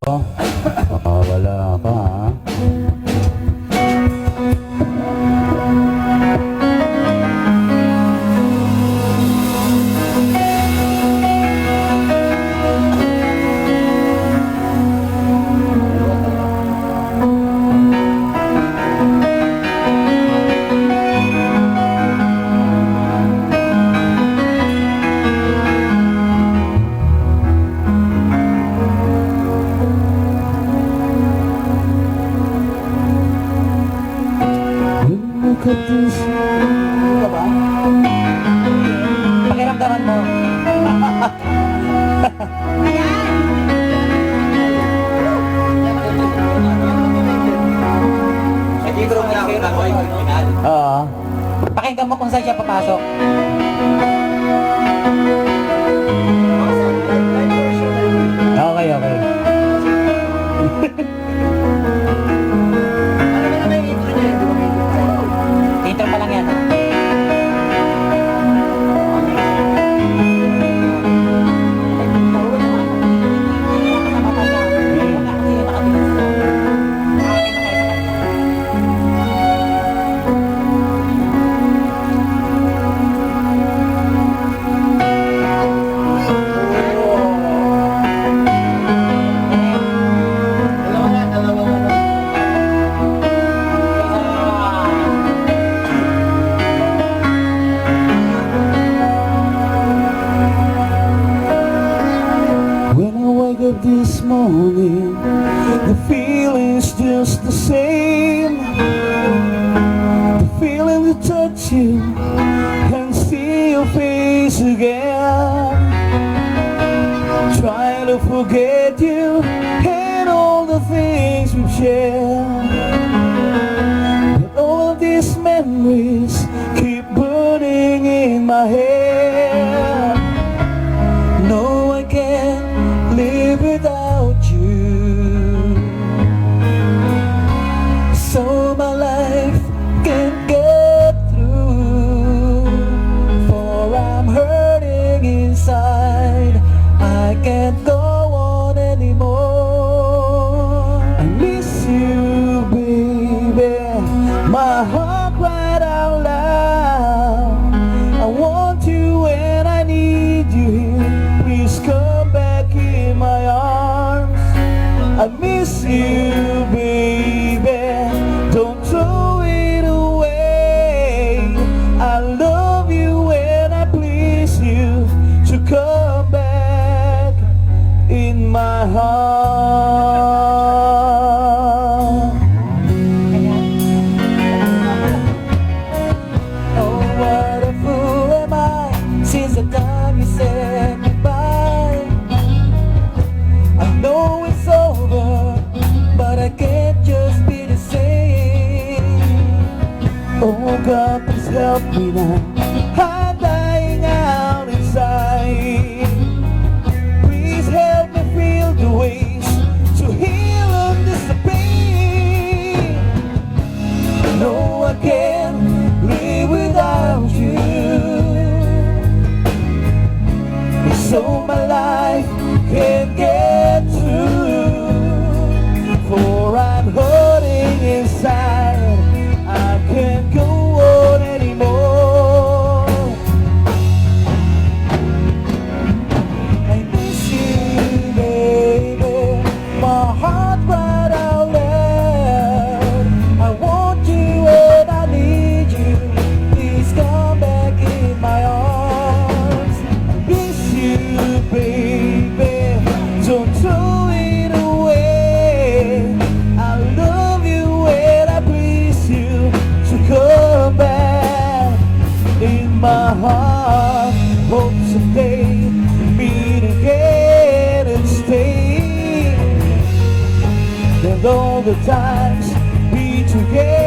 Wala ka ha. Kapis ka ba? Pakiramdaman mo. Oo. Pakinggan mo kung saan siya papasok. Okay, okay. Intro pa lang yan. This morning, the feeling's just the same. The feeling to touch you and see your face again. Trying to forget you and all the things we've shared. But all of these memories keep burning in my head. No, I can't live without you, so my life can't get through, for I'm hurting inside. I can't go on anymore. I miss you, baby, my heart cried out loud. I want you and I need you here. Please come back in my arms. I miss you, baby, don't throw it away. I love you and I please you to come back in my heart. Oh, what a fool am I, since the time you said goodbye. I know it's over, but I can't just be the same. Oh God, please help me now, I'm dying out inside. Please help me feel the ways to heal on this pain. No, I can't live without you, so my life can't get through, for I'm hurting inside. I can't go on anymore. I miss you, baby, my heart cried out loud. I want you and I need you. Please come back in my arms. I miss you, baby, don't throw it away. I love you and I please you to come back in my heart. Hope someday we meet again and stay, and all the times be together.